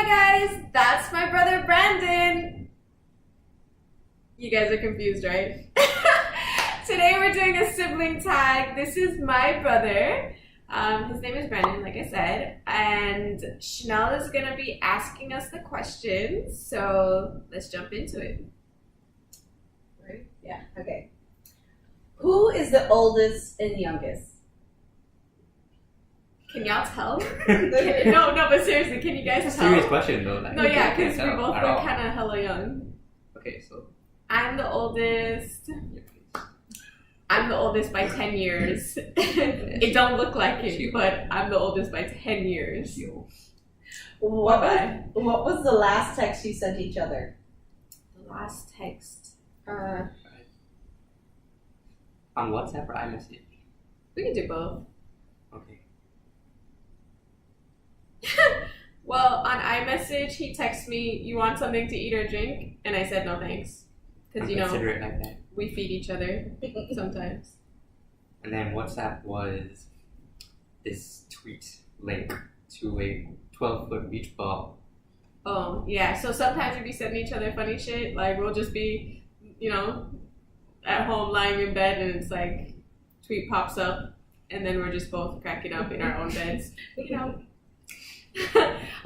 Hi guys, that's my brother Brandon. You guys are confused, right? Today we're doing a sibling tag. This is my brother. His name is Brandon, like I said, and Jeanelle is gonna be asking us the questions. So let's jump into it. Right? Yeah. Okay. Who is the oldest and youngest? Can y'all tell? No, but seriously, can you guys tell? Serious question though. Like, No, yeah, because we both at look all. kind of hella young. Okay, so I'm the oldest. yeah, please. I'm the oldest by 10 years. It don't look like it, but I'm the oldest by 10 years. What Bye-bye. was the last text you sent each other? The last text. On WhatsApp or iMessage? We can do both. Okay. Well, on iMessage, he texts me, "You want something to eat or drink?" And I said no thanks. Because, you know, Consider it like that. we feed each other sometimes. And then WhatsApp was this tweet link to a 12-foot beach ball. Oh, yeah. So sometimes we be sending each other funny shit. Like, we'll just be, you know, at home lying in bed and it's like, tweet pops up and then we're just both cracking up in our own beds. You know?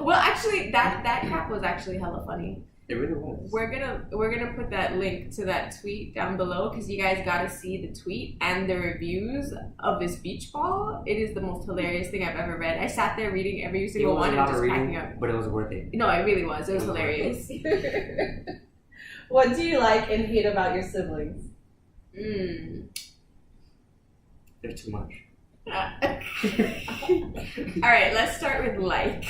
Well, actually, that crap was actually hella funny. It really was. We're gonna put that link to that tweet down below because you guys gotta see the tweet and the reviews of this beach ball. It is the most hilarious thing I've ever read. I sat there reading every single one and just cracking up. But it was worth it. No, it really was. It was hilarious. What do you like and hate about your siblings? They're too much. Alright, let's start with like.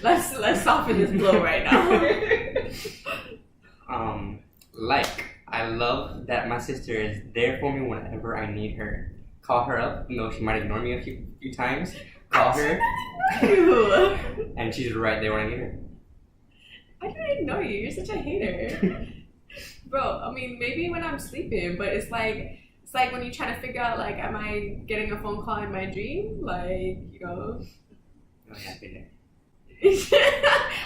let's soften this blow right now. Like, I love that my sister is there for me whenever I need her. Call her up, though she might ignore me a few times. Call her, and she's right there when I need her. I didn't know you. You're such a hater. Bro, I mean, maybe when I'm sleeping, but it's like when you try to figure out, like, am I getting a phone call in my dream? Like, you know. Oh, yeah, I've been there.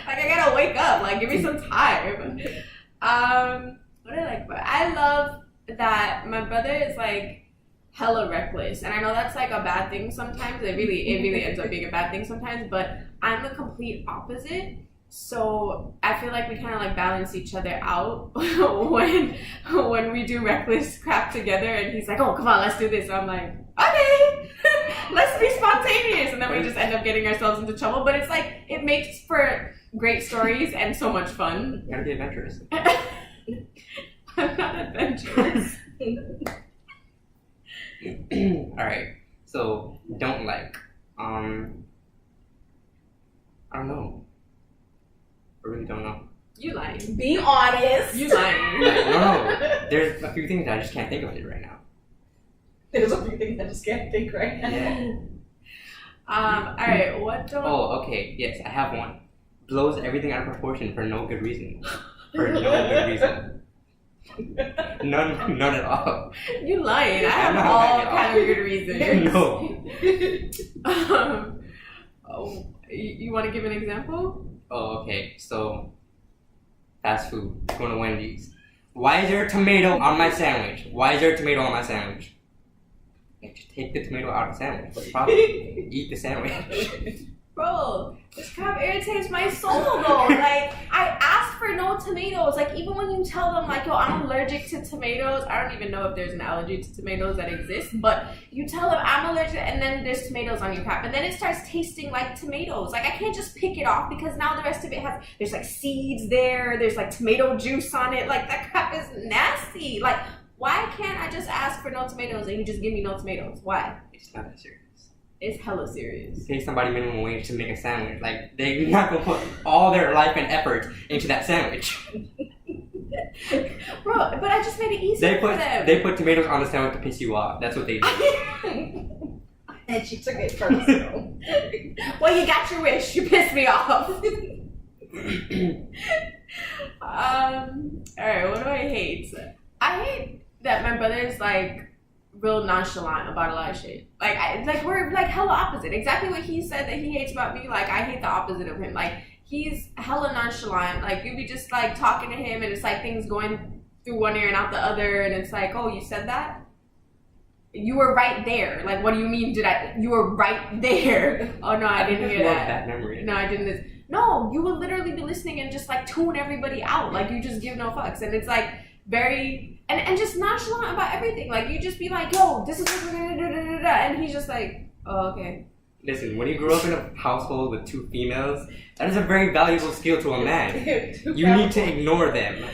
Like, I gotta wake up. Like, give me some time. What do I like? But I love that my brother is, like, hella reckless. And I know that's, like, a bad thing sometimes. It really ends up being a bad thing sometimes. But I'm the complete opposite. So I feel like we kind of like balance each other out when we do reckless crap together, and he's like, "Oh, come on, let's do this." So I'm like, "Okay, let's be spontaneous," and then we just end up getting ourselves into trouble. But it's like it makes for great stories and so much fun. You gotta be adventurous. I'm not adventurous. All right. So don't like. I don't know. I really don't know. You lying. Be honest. You lying. Like, no. There's a few things that I just can't think of it right now. There's a few things I just can't think right now. Yeah. Alright, what don't... Oh, okay. Yes, I have one. Blows everything out of proportion for no good reason. For no good reason. None at all. You lying. I have I'm not all lying at kind of good reasons. No. You want to give an example? Oh, okay. So, fast food. Going to Wendy's. Why is there a tomato on my sandwich? Why is there a tomato on my sandwich? Like, just take the tomato out of the sandwich. What's the problem? Eat the sandwich. Bro, this crap irritates my soul though. Like, I asked for no tomatoes. Like, even when you tell them, like, yo, I'm allergic to tomatoes. I don't even know if there's an allergy to tomatoes that exists, but you tell them I'm allergic, and then there's tomatoes on your crap, and then it starts tasting like tomatoes. Like, I can't just pick it off because now the rest of it there's like seeds there, there's like tomato juice on it. Like, that crap is nasty. Like, why can't I just ask for no tomatoes and you just give me no tomatoes? Why? It's not that serious. It's hella serious. You pay somebody minimum wage to make a sandwich. Like, they're not gonna put all their life and effort into that sandwich. Bro, but I just made it easy for them. They put tomatoes on the sandwich to piss you off. That's what they do. And she took it personal. Well, you got your wish. You pissed me off. Alright, what do I hate? I hate that my brother's like real nonchalant about a lot of shit. Like we're like hella opposite. Exactly what he said that he hates about me. Like I hate the opposite of him. Like he's hella nonchalant. Like you be just like talking to him, and it's like things going through one ear and out the other, and it's like, oh, you said that? You were right there. Like, what do you mean? You were right there. Oh no, I didn't hear that. Bad memory. No, I didn't. No, you will literally be listening and just like tune everybody out. Like you just give no fucks, and it's like very and just nonchalant about everything. Like you just be like, yo, this is what we're gonna do, and he's just like, oh, okay. Listen, when you grow up in a household with 2 females, that is a very valuable skill to a man. You need to ignore them.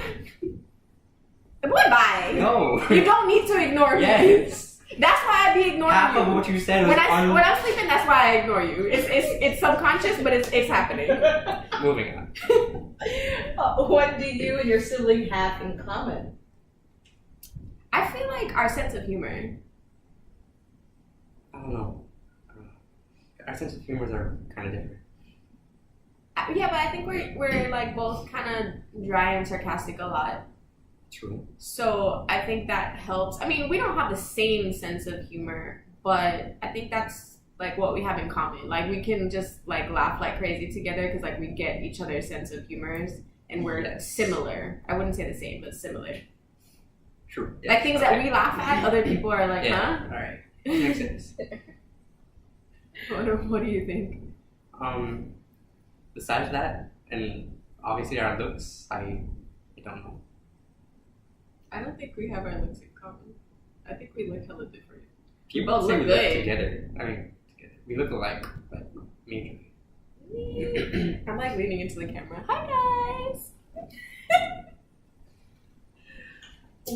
Boy, bye. No. You don't need to ignore me. Yes. That's why I be ignoring Half you. of what you said was when I'm sleeping, that's why I ignore you. It's subconscious, but it's happening. Moving on. What do you and your sibling have in common? I feel like our sense of humor. I don't know. Our sense of humors are kind of different. Yeah, but I think we're like both kind of dry and sarcastic a lot. True. So I think that helps. I mean, we don't have the same sense of humor, but I think that's like what we have in common. Like we can just like laugh like crazy together because like we get each other's sense of humors, and we're similar. I wouldn't say the same, but similar. True. Like things that we laugh at, other people are like, yeah. huh? All right. Makes sense. What do you think? Besides that, and obviously our looks, I don't know. I don't think we have our looks in common. I think we look hella different. People both say look we look good. together. I mean, together. We look alike, but majorly. I'm like leaning into the camera. Hi guys.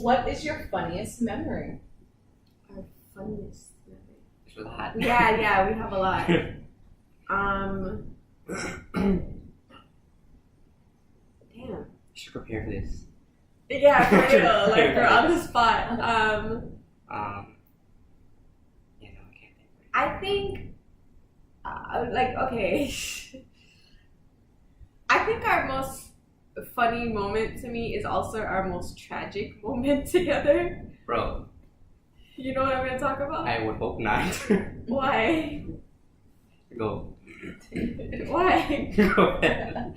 What is your funniest memory? Our funniest memory. It's really hot. Yeah, we have a lot. Damn. You should prepare for this. Yeah, for real. Like we're on the spot. Yeah, no, I can't think. I think, like, okay. I think our most funny moment to me is also our most tragic moment together. Bro, You know what I'm gonna talk about? I would hope not. Why? Go. Why? Go ahead.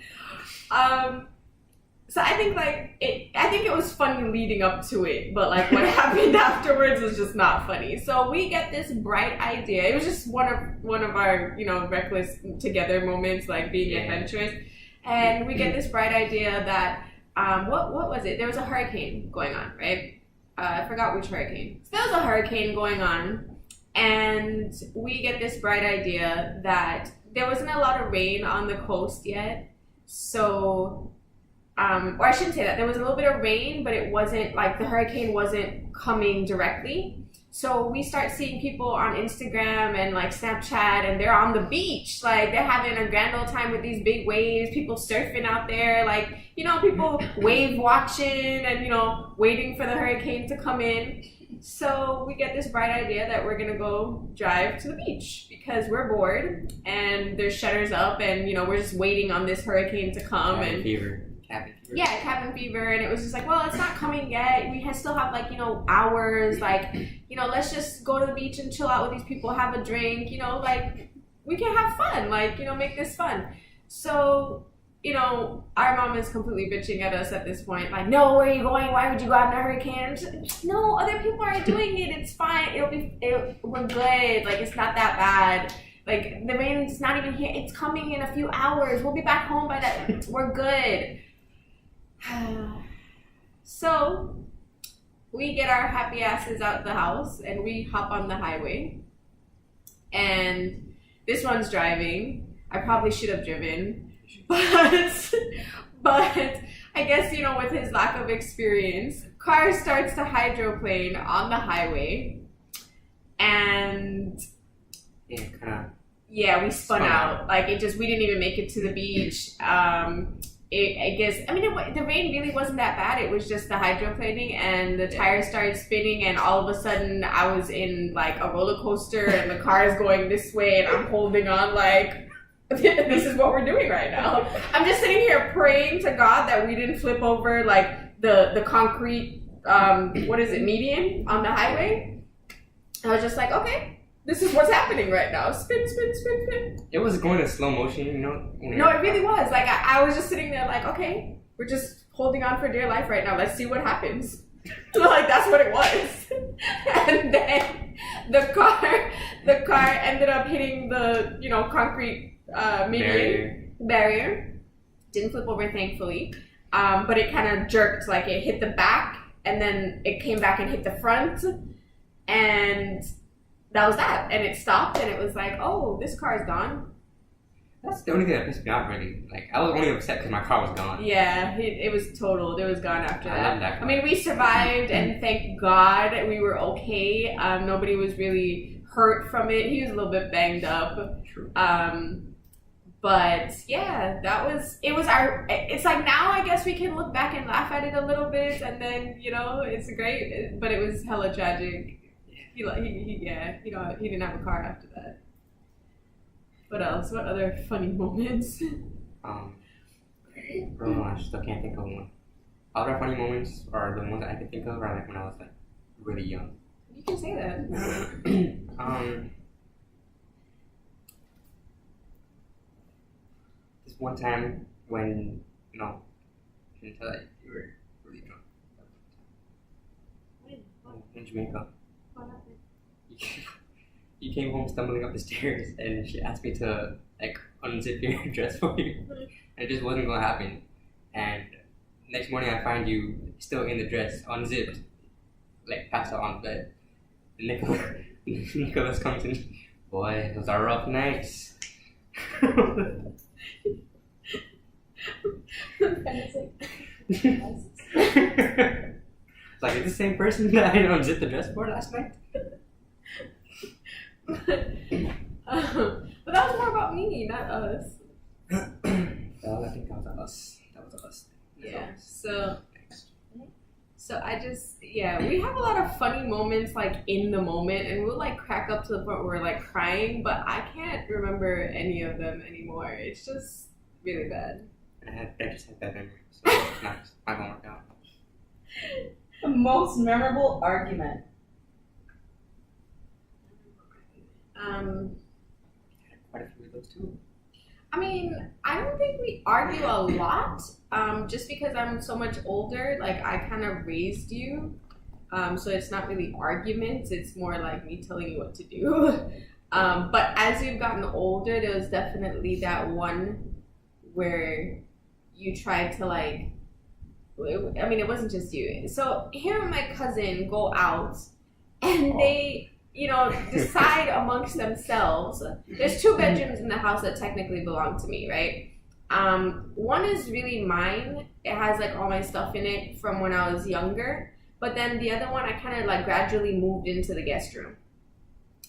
So I think I think it was funny leading up to it, but like what happened afterwards was just not funny. So we get this bright idea. It was just one of our, reckless together moments, like being adventurous. And we get this bright idea that what was it? There was a hurricane going on, right? I forgot which hurricane. So there was a hurricane going on, and we get this bright idea that there wasn't a lot of rain on the coast yet. So or I shouldn't say that. There was a little bit of rain, but it wasn't like the hurricane wasn't coming directly. So we start seeing people on Instagram and like Snapchat, and they're on the beach. Like they're having a grand old time with these big waves, people surfing out there, like, people wave watching and, waiting for the hurricane to come in. So we get this bright idea that we're going to go drive to the beach because we're bored and there's shutters up and, we're just waiting on this hurricane to come. Cabin fever. Yeah, cabin fever, and it was just like, well, it's not coming yet. We still have hours. Let's just go to the beach and chill out with these people, have a drink. We can have fun. Make this fun. So, our mom is completely bitching at us at this point. Like, no, where are you going? Why would you go out in a hurricane? Like, no, other people are doing it. It's fine. We're good. It's not that bad. The rain's not even here. It's coming in a few hours. We'll be back home by that. We're good. So we get our happy asses out the house and we hop on the highway. And this one's driving. I probably should have driven. But I guess, with his lack of experience, car starts to hydroplane on the highway. And yeah, we spun out. We didn't even make it to the beach. The rain really wasn't that bad. It was just the hydroplaning and the tires started spinning, and all of a sudden I was in a roller coaster and the car is going this way and I'm holding on this is what we're doing right now. I'm just sitting here praying to God that we didn't flip over the concrete, median on the highway. I was just like, okay, this is what's happening right now. Spin, spin, spin, spin. It was going in slow motion, you know? No, it really was. Like, I was just sitting there like, okay, we're just holding on for dear life right now. Let's see what happens. Like, that's what it was. And then the car ended up hitting the, you know, concrete median barrier. Didn't flip over, thankfully. But it kind of jerked, like it hit the back, and then it came back and hit the front, and that was that. And it stopped, and it was like, oh, this car's gone. That's the only thing that pissed me off, really. Like, I was only upset because my car was gone. Yeah, it was totaled. It was gone after I love that car. I mean, we survived, and thank God we were okay. Nobody was really hurt from it. He was a little bit banged up. True. But yeah, it's like now I guess we can look back and laugh at it a little bit, and then, you know, it's great, but it was hella tragic. He didn't have a car after that. What else? What other funny moments? Bro, I still can't think of one. Other funny moments, or the ones that I can think of, are like when I was like really young. You can say that. This one time when, you know, you can tell that you were really drunk. In Jamaica. What happened? You came home stumbling up the stairs, and she asked me to like unzip your dress for you, and it just wasn't gonna happen. And next morning, I find you still in the dress, unzipped, like passed out on the bed. And Nicholas comes in. Boy, those are rough nights. It's like, it's the same person that I unzipped the dress for last night. But that was more about me, not us. Well, I think that was us. That was us. Yeah. So I just, yeah, we have a lot of funny moments like in the moment, and we'll like crack up to the point where we're like crying, but I can't remember any of them anymore. It's just really bad. I just had that memory, so it's not gonna work out. The most memorable argument. Quite a few of those too. I mean, I don't think we argue a lot, just because I'm so much older. Like, I kind of raised you, so it's not really arguments. It's more like me telling you what to do. But as you've gotten older, there was definitely that one where you tried to like, I mean, it wasn't just you. So him and my cousin go out, and they, you know, decide amongst themselves. There's 2 bedrooms in the house that technically belong to me, right? One is really mine. It has like all my stuff in it from when I was younger. But then the other one, I kind of like gradually moved into the guest room.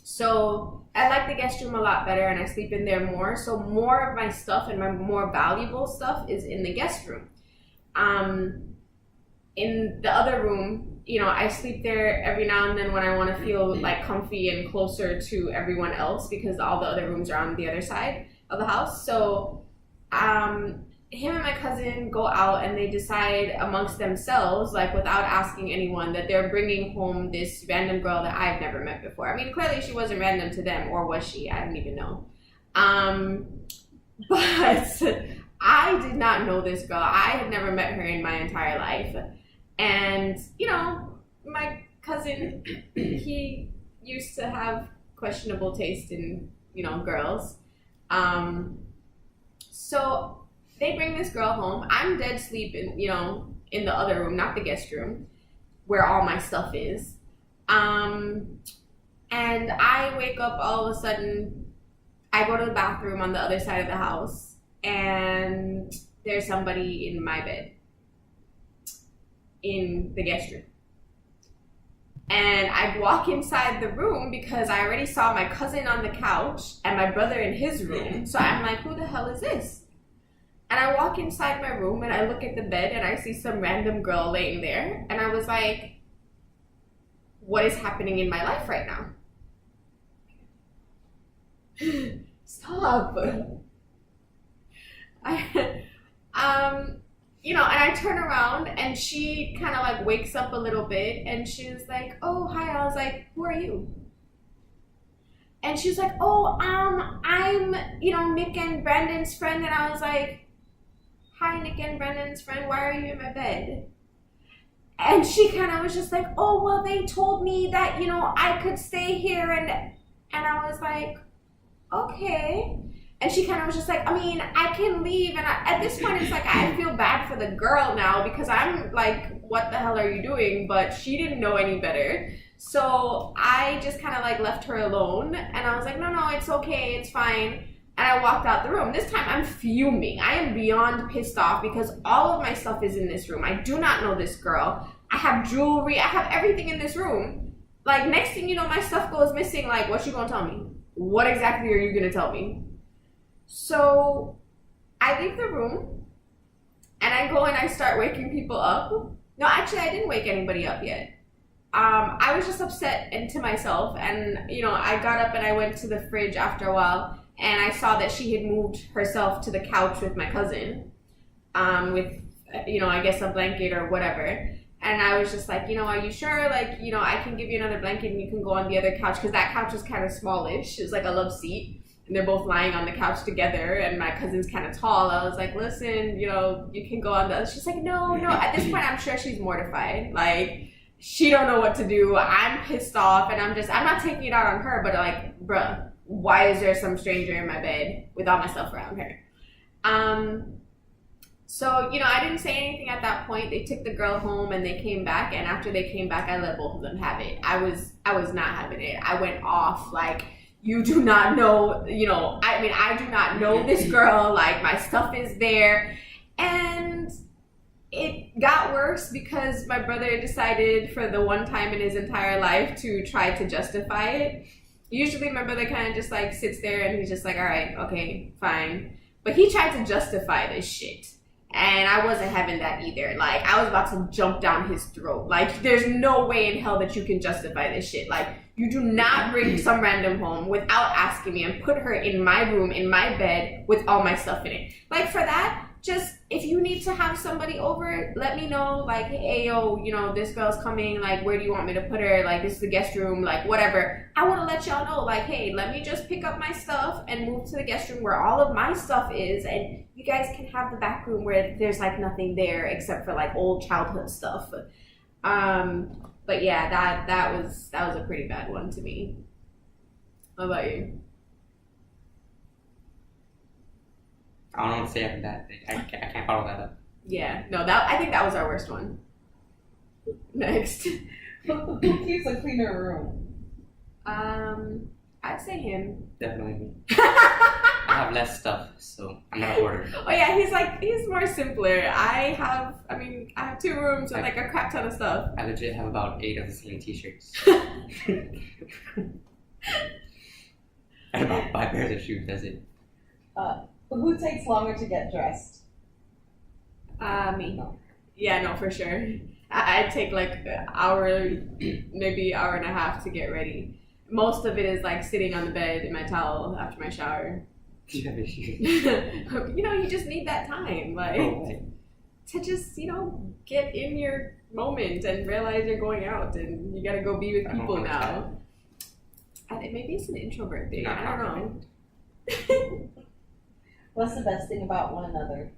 So I like the guest room a lot better, and I sleep in there more. So more of my stuff and my more valuable stuff is in the guest room. In the other room, you know, I sleep there every now and then when I want to feel like comfy and closer to everyone else, because all the other rooms are on the other side of the house. So him and my cousin go out, and they decide amongst themselves, like without asking anyone, that they're bringing home this random girl that I've never met before. I mean, clearly she wasn't random to them, or was she? I don't even know. But I did not know this girl. I had never met her in my entire life. And, you know, my cousin, he used to have questionable taste in, you know, girls. So they bring this girl home. I'm dead asleep in, you know, in the other room, not the guest room, where all my stuff is. And I wake up all of a sudden. I go to the bathroom on the other side of the house, and there's somebody in my bed in the guest room. And I walk inside the room because I already saw my cousin on the couch and my brother in his room. So I'm like, who the hell is this? And I walk inside my room, and I look at the bed, and I see some random girl laying there. And I was like, what is happening in my life right now? Stop. You know, and I turn around, and she kind of like wakes up a little bit, and she was like, oh, hi. I was like, who are you? And she was like, oh, I'm, Nick and Brandon's friend. And I was like, hi, Nick and Brandon's friend. Why are you in my bed? And she kind of was just like, oh, well, they told me that, I could stay here. And I was like, okay. And she kind of was just like, I mean, I can leave. And at this point, it's like, I feel bad for the girl now because I'm like, what the hell are you doing? But she didn't know any better. So I just kind of like left her alone. And I was like, no, it's okay. It's fine. And I walked out the room. This time I'm fuming. I am beyond pissed off because all of my stuff is in this room. I do not know this girl. I have jewelry. I have everything in this room. Like, next thing you know, my stuff goes missing. Like, what you gonna tell me? What exactly are you gonna tell me? So I leave the room and I go and I start waking people up. No, actually, I didn't wake anybody up yet. I was just upset and to myself. And, I got up and I went to the fridge after a while. And I saw that she had moved herself to the couch with my cousin, with, I guess a blanket or whatever. And I was just like, are you sure? Like, I can give you another blanket and you can go on the other couch. Because that couch was kind of smallish. It was like a love seat. And they're both lying on the couch together. And my cousin's kind of tall. I was like, listen, you can go on the other. She's like, no. At this point, I'm sure she's mortified. Like, she don't know what to do. I'm pissed off. And I'm not taking it out on her. But like, bruh. Why is there some stranger in my bed with all my stuff around her? So, I didn't say anything at that point. They took the girl home and they came back. And after they came back, I let both of them have it. I was not having it. I went off like, you do not know, I do not know this girl. Like, my stuff is there. And it got worse because my brother decided for the one time in his entire life to try to justify it. Usually my brother kind of just like sits there and he's just like, all right, okay, fine. But he tried to justify this shit. And I wasn't having that either. Like, I was about to jump down his throat. Like, there's no way in hell that you can justify this shit. Like, you do not bring some random home without asking me and put her in my room, in my bed, with all my stuff in it. Like, for that, just, if you need to have somebody over, let me know, like, hey, yo, this girl's coming, like, where do you want me to put her? Like, this is the guest room, like, whatever. I want to let y'all know, like, hey, let me just pick up my stuff and move to the guest room where all of my stuff is, and you guys can have the back room where there's, like, nothing there except for, like, old childhood stuff. But yeah, that was a pretty bad one to me. How about you? I don't know what to say after that. I can't follow that up. Yeah, no, I think that was our worst one. Next. Who keeps a cleaner room? I'd say him. Definitely me. I have less stuff, so I'm not ordering. Oh yeah, he's more simpler. I have 2 rooms with like a crap ton of stuff. I legit have about 8 of the same t-shirts. And about 5 pairs of shoes, that's it. Who takes longer to get dressed? Me. No. Yeah, no, for sure. I take like an hour, maybe hour and a half to get ready. Most of it is like sitting on the bed in my towel after my shower. You just need that time, like, to just, get in your moment and realize you're going out and you gotta go be with people now. Maybe it's an introvert thing. I don't know. What's the best thing about one another?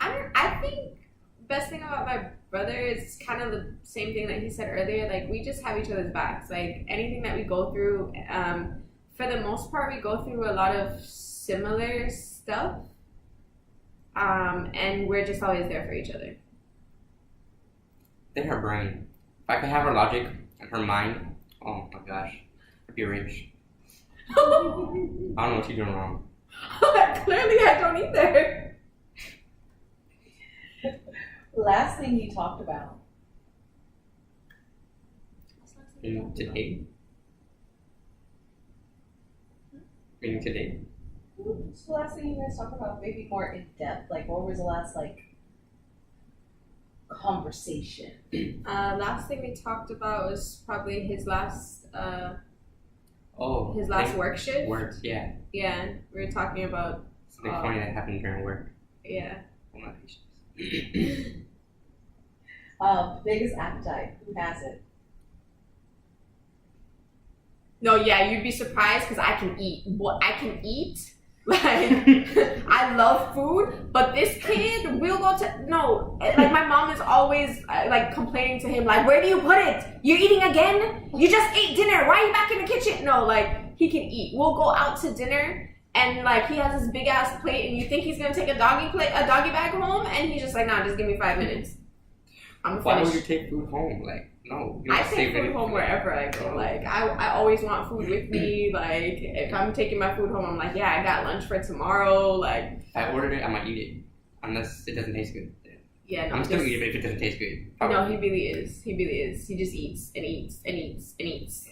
I think best thing about my brother is kind of the same thing that he said earlier. Like, we just have each other's backs. Like, anything that we go through, for the most part, we go through a lot of similar stuff. And we're just always there for each other. Then her brain. If I could have her logic and her mind, oh my gosh, I'd be rich. I don't know what you're doing wrong. Clearly, I don't either. Last thing you talked about. Meaning today? Meaning today? What's the last thing you guys talked about? Maybe more in depth. Like, what was the last conversation? Last thing we talked about was probably his last work shift. Works, yeah. Yeah, we were talking about something funny that happened during work. Yeah. Oh my patience. Biggest appetite. Who has it? No, yeah, you'd be surprised because I can eat. What I can eat, like I love food, but this kid will go to no. Like my mom is always like complaining to him, like, "Where do you put it? You're eating again? You just ate dinner. Why are you back in the kitchen?" No, like he can eat. We'll go out to dinner, and like he has this big ass plate, and you think he's gonna take a doggy bag home, and he's just like, "Nah, just give me 5 minutes. I'm Why finished." would you take food home? Like, no. You I don't take save food any home wherever I go. Like I always want food with me. Like if I'm taking my food home, I'm like, yeah, I got lunch for tomorrow. Like If I ordered it, I might eat it. Unless it doesn't taste good. yeah, no, I'm still this- eating it if it doesn't taste good. No, Probably. he really is. He really is. He just eats and eats and eats and eats.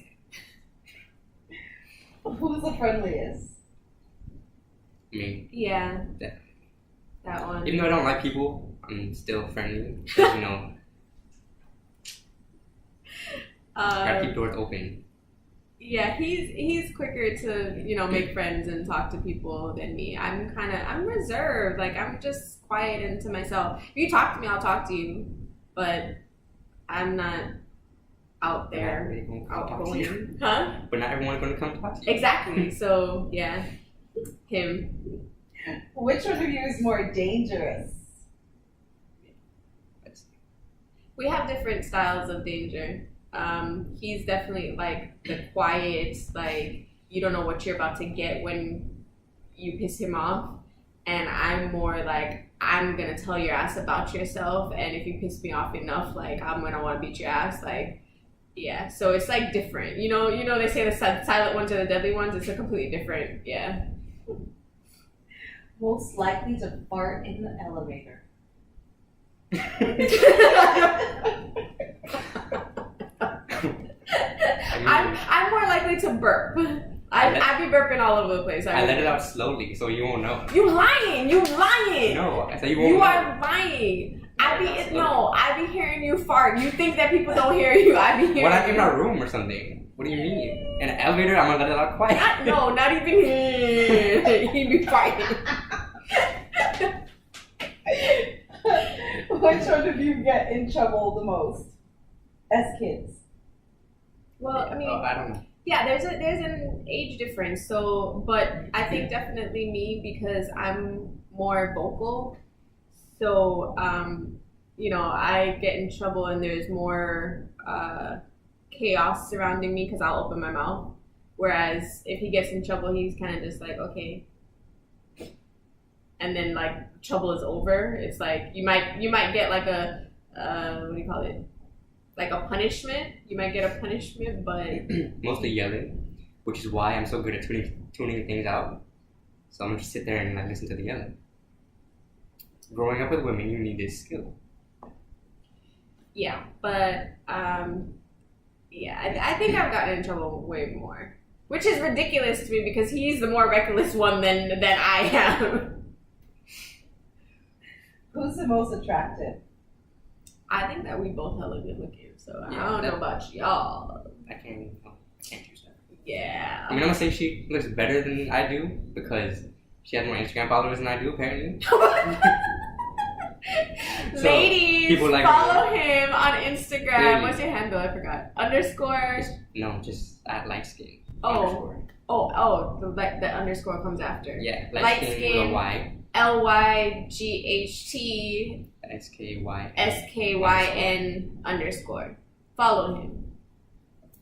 Who's the friendliest? Me. Yeah. Yeah. That one. Even though I don't like people, I'm still friendly. 'Cause, you know, gotta keep doors open. Yeah, he's quicker to, you know, make friends and talk to people than me. I'm reserved. Like I'm just quiet and to myself. If you talk to me, I'll talk to you. But I'm not out But not there everybody gonna come talk to you. outgoing. Huh? But not everyone's gonna come talk to you. Exactly. So yeah. Him. Which one of you is more dangerous? We have different styles of danger. He's definitely like the quiet, like you don't know what you're about to get when you piss him off. And I'm more like, I'm gonna tell your ass about yourself, and if you piss me off enough, like I'm gonna want to beat your ass. Like, yeah. So it's like different. You know they say the silent ones are the deadly ones. It's a completely different. Yeah. Most likely to fart in the elevator. I'm more likely to burp. I'd be burping all over the place. I let it out slowly, so you won't know. You lying! You lying! No, I said you won't You know. are lying. I be hearing you fart. You think that people don't hear you? I be hearing. When I'm in you. my room or something. What do you mean? In an elevator, I'm gonna let it out quiet. Not even here. He be fighting. Which one of you get in trouble the most as kids? Well, I mean, I don't know. yeah, there's an age difference. So, but I think definitely me because I'm more vocal. So, you know, I get in trouble and there's more chaos surrounding me because I'll open my mouth. Whereas if he gets in trouble, he's kind of just like, okay. And then like trouble is over. It's like you might get like a what do you call it? Like a punishment. You might get a punishment, but Mostly yelling, which is why I'm so good at tuning things out. So I'm gonna just sit there and like listen to the yelling. Growing up with women, you need this skill. yeah. But yeah, I think I've gotten in trouble way more, which is ridiculous to me because he's the more reckless one than I am. Who's the most attractive? I think that we both hella good looking, so I Yeah, don't know about y'all. I can't choose that. Yeah. I mean, I'm gonna say she looks better than I do because she has more Instagram followers than I do, apparently. So, Ladies, people like follow him on Instagram. Ladies. What's your handle? I forgot. Underscore. No, just at light skin. Oh. Underscore. Oh, the underscore comes after. Yeah, Light light skin skin. with a Y. LYGHT SKY. SKYN underscore. Follow him.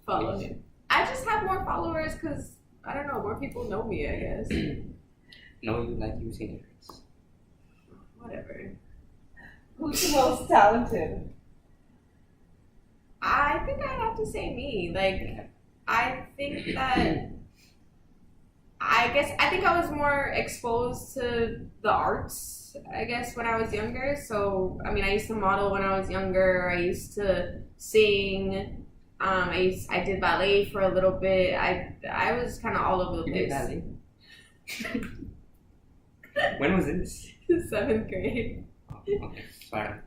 Follow him. I just have more followers because I don't know, more people know me, I guess. No, you like using difference. Whatever. Who's the most talented? I think I'd have to say me. Like, I think that I think I was more exposed to the arts, I guess, when I was younger. So, I mean, I used to model when I was younger. I used to sing. I did ballet for a little bit. I was kind of all over the You did place. ballet? When was this? 7th grade. Oh, okay, sorry.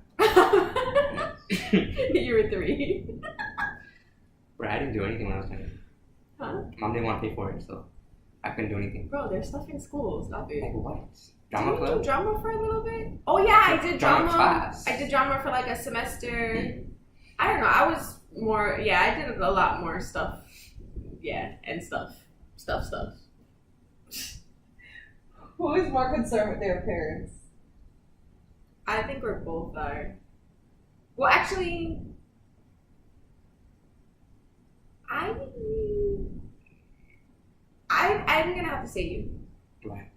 You were 3. Bro, I didn't do anything when I was younger. Huh? Mom didn't want to pay for it, so. I couldn't do anything. Bro, there's stuff in school. Stop it. Like what? Did you Drama do club? drama for a little bit? Oh yeah, I did drama. class. I did drama for like a semester. I don't know. I was more. Yeah, I did a lot more stuff. Yeah, and stuff. Who is more concerned with their appearance? I think we're both are. Well, actually, I'm gonna have to say you. Why?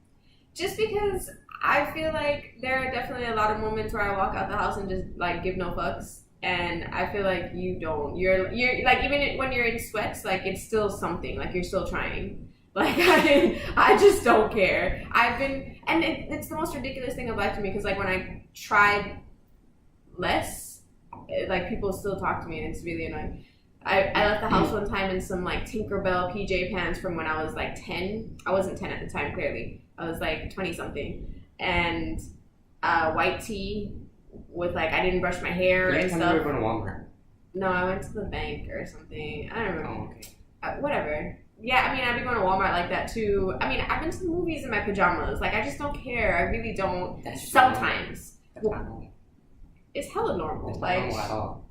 Just because I feel like there are definitely a lot of moments where I walk out the house and just like give no fucks, and I feel like you don't. You're like even when you're in sweats, like it's still something. Like you're still trying. Like I just don't care. And it's the most ridiculous thing of life to me because like when I tried less, like people still talk to me and it's really annoying. I left the house one time in some like Tinkerbell PJ pants from when I was like 10. I wasn't 10 at the time, clearly. I was like 20 something. And white tee with like, I didn't brush my hair and stuff. You were going to Walmart. No, I went to the bank or something. I don't remember. Oh, okay. Whatever. Yeah, I mean, I've been going to Walmart like that too. I mean, I've been to the movies in my pajamas. Like, I just don't care. I really don't. That's Sometimes. That's not normal. It's hella normal. That's Like, not normal at all.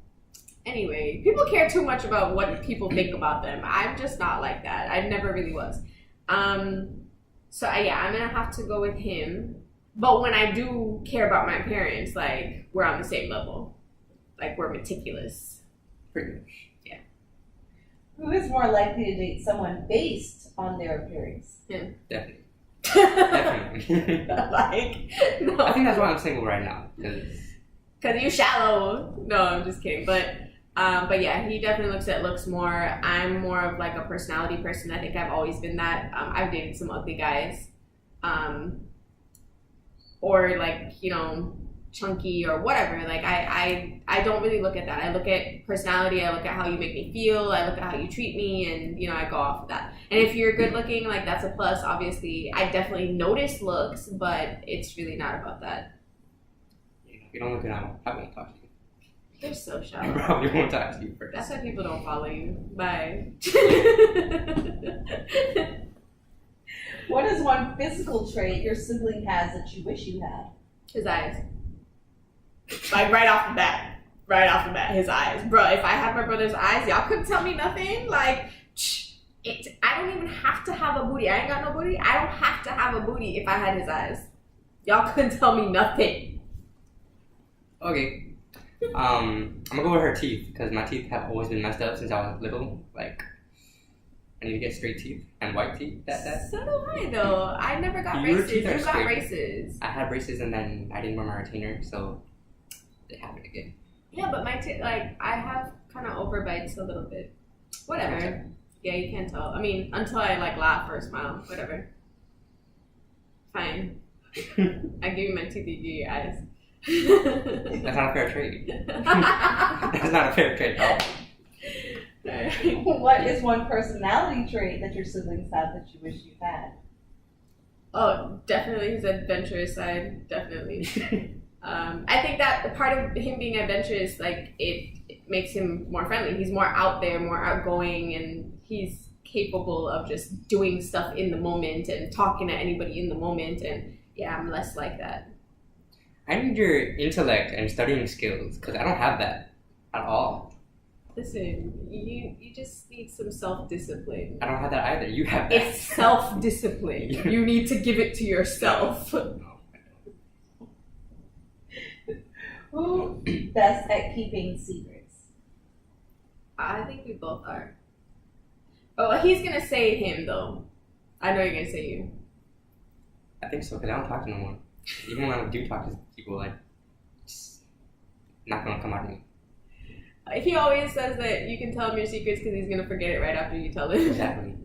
anyway, people care too much about what people think about them. I'm just not like that. I never really was. So yeah, I'm gonna have to go with him. But when I do care about my parents, like we're on the same level. Like we're meticulous. Pretty much. Who is more likely to date someone based on their appearance? Definitely. Definitely. Like, no. I think that's why I'm single right now. Cause you shallow. No, I'm just kidding. But yeah, he definitely looks at looks more. I'm more of like a personality person. I think I've always been that. I've dated some ugly guys, or like chunky or whatever. Like I don't really look at that. I look at personality. I look at how you make me feel. I look at how you treat me, and I go off of that. And if you're good looking, like that's a plus. Obviously, I definitely notice looks, but it's really not about that. If you don't look good, I won't talk to you. They're so I shallow. probably won't talk to you first. That's why people don't follow you. Bye. What is one physical trait your sibling has that you wish you had? His eyes. Like right off the bat, his eyes. Bro, if I had my brother's eyes, y'all couldn't tell me nothing. Like, I don't even have to have a booty. I ain't got no booty. I don't have to have a booty if I had his eyes. Y'all couldn't tell me nothing. Okay. I'm gonna go with her teeth because my teeth have always been messed up since I was little. Like, I need to get straight teeth and white teeth. So do I though. I never got Your braces. teeth are You got straight. braces. I had braces and then I didn't wear my retainer, so they happened again. Yeah, but my teeth, like, I have kind of overbites a little bit. Whatever. Okay. Yeah, you can't tell. I mean, until I like laugh or smile. Whatever. Fine. I give you my teeth, you give you your eyes. That's not a fair trade. That's not a fair trade at all. What is one personality trait that your siblings have that you wish you had? Oh, definitely his adventurous side. Definitely. I think that the part of him being adventurous, like it makes him more friendly. He's more out there, more outgoing, and he's capable of just doing stuff in the moment and talking to anybody in the moment. And yeah, I'm less like that. I need your intellect and studying skills because I don't have that at all. Listen, you just need some self-discipline. I don't have that either. You have that. It's self-discipline. You need to give it to yourself. Who best at keeping secrets? I think we both are. Oh, he's gonna say him though. I know you're gonna say you. I think so because I don't talk to no one. Even when I do talk to people, like, it's not gonna come out of me. He always says that you can tell him your secrets because he's gonna forget it right after you tell him. Exactly.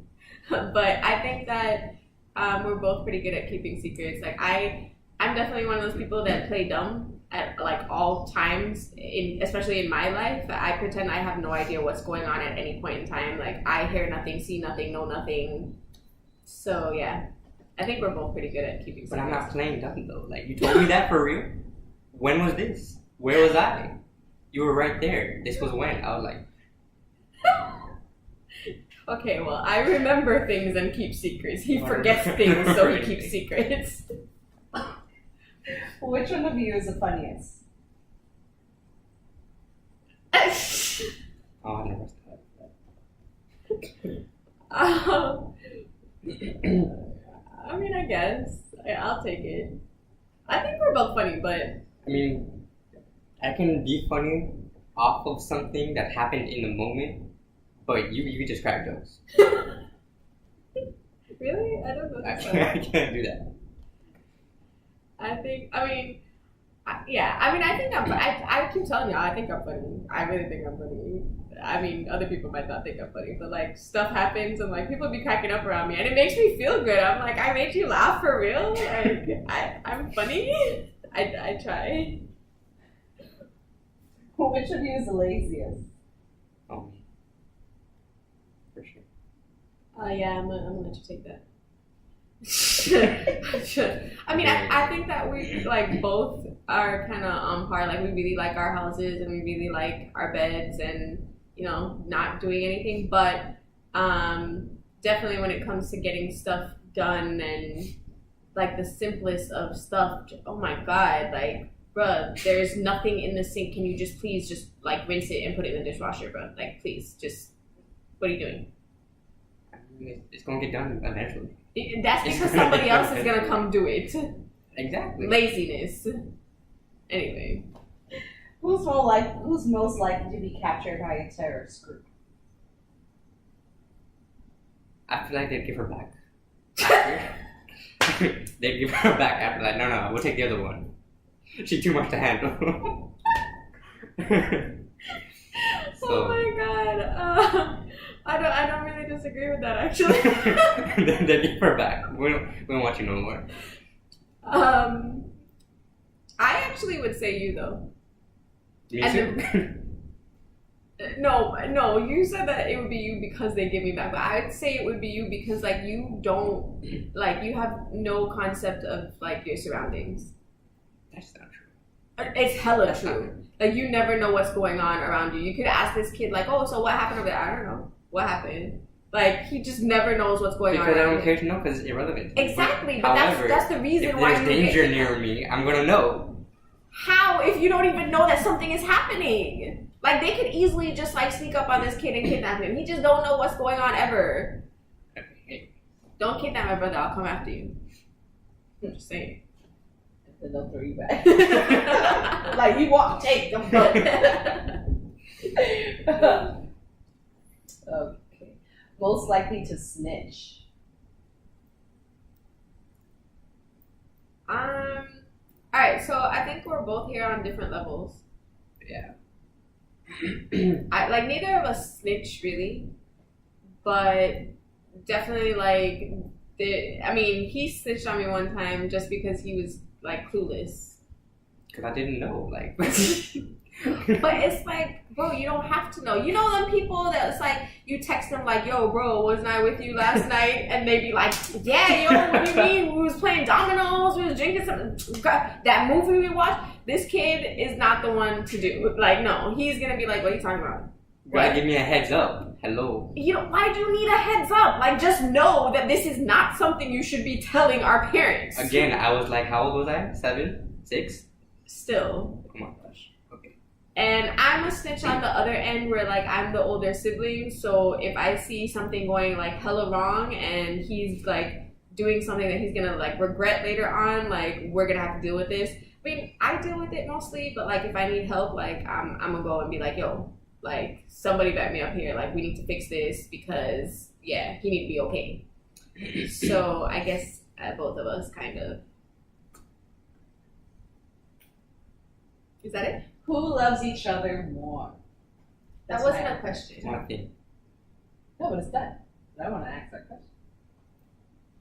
But I think that we're both pretty good at keeping secrets. Like I'm definitely one of those people that play dumb at like all times, especially in my life. I pretend I have no idea what's going on at any point in time. Like I hear nothing, see nothing, know nothing. So yeah, I think we're both pretty good at keeping secrets. But I'm not playing dumb though. Like, you told me that for real? When was this? Where was I? You were right there. This was when. I was like... Okay, well, I remember things and keep secrets. He forgets things, so he keeps secrets. Which one of you is the funniest? Oh, I never thought I mean, I guess. I'll take it. I think we're both funny, but... I mean, I can be funny off of something that happened in the moment, but you just crack jokes. Really? I don't know. I can't do that. I think I keep telling y'all, I think I'm funny. I really think I'm funny. I mean, other people might not think I'm funny, but like stuff happens and like people be cracking up around me and it makes me feel good. I'm like, I made you laugh for real? Like, I'm funny? I try. Which of you is the laziest? Oh, for sure. Yeah, I'm gonna let you take that. I mean, I think that we like both are kind of on par. Like we really like our houses and we really like our beds and not doing anything. But definitely when it comes to getting stuff done and like the simplest of stuff, oh my god, like bruh, there's nothing in the sink. Can you please just like rinse it and put it in the dishwasher, bruh? Like please, just what are you doing? It's gonna get done eventually. That's because somebody else is gonna come do it. Exactly. Laziness. Anyway. Who's most likely to be captured by a terrorist group? I feel like they'd give her back. They'd give her back after that. No, we'll take the other one. She's too much to handle. Oh my god. I don't really disagree with that actually. Then give her back. We don't want you no more. I actually would say you though. Me too. No, you said that it would be you because they give me back, but I'd say it would be you because like you don't you have no concept of like your surroundings. That's not true. It's hella true. Like you never know what's going on around you. You could ask this kid like, "Oh, so what happened over there?" I don't know. What happened? Like he just never knows what's going on. Because I don't care to know because it's irrelevant. Exactly, but however, that's the reason if why there's danger near me, I'm gonna know. How if you don't even know that something is happening? Like they could easily just like sneak up on this kid and kidnap him. He just don't know what's going on ever. Hey. Don't kidnap my brother. I'll come after you. I'm just saying. Then they'll throw you back. Like you walk, take them. Okay. Most likely to snitch. All right. So I think we're both here on different levels. Yeah. Neither of us snitch really, but definitely he snitched on me one time just because he was like clueless. Because I didn't know, like. But it's like, bro, you don't have to know. You know them people that it's like you text them like, "Yo, bro, wasn't I with you last night?" And they be like, "Yeah, yo, what do you mean? We was playing dominoes, we was drinking something. That movie we watched." This kid is not the one to do. Like, no, he's gonna be like, "What are you talking about?" Gotta give me a heads up. Hello. Why do you need a heads up? Like, just know that this is not something you should be telling our parents. Again, I was like, how old was I? 7? 6? Still. Oh my gosh. Okay. And I'm a snitch on the other end where, like, I'm the older sibling. So if I see something going, like, hella wrong and he's, like, doing something that he's gonna, like, regret later on, like, we're gonna have to deal with this. I mean, I deal with it mostly, but, like, if I need help, like, I'm gonna go and be like, "Yo, like, somebody back me up here. Like, we need to fix this because, yeah, he need to be okay." So I guess both of us kind of. Is that it? Who loves each other more? That wasn't a question. Nothing. No, but it's done. But I want to ask that question.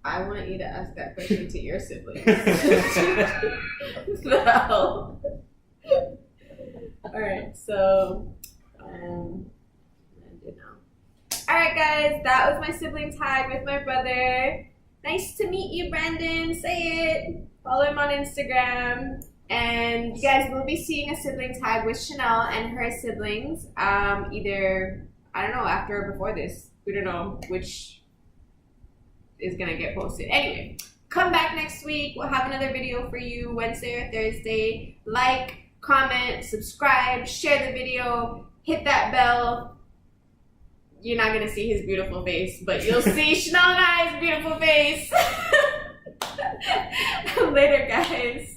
I want you to ask that question to your siblings. No. All right, so. Alright guys, that was my sibling tag with my brother. Nice to meet you, Brandon. Say it. Follow him on Instagram. And you guys will be seeing a sibling tag with Jeanelle and her siblings. Either, I don't know, after or before this. we don't know which is gonna get posted. Anyway, come back next week. We'll have another video for you Wednesday or Thursday. Like, comment, subscribe, share the video, hit that bell. You're not gonna see his beautiful face, but you'll see Jeanelle and I's beautiful face. Later, guys.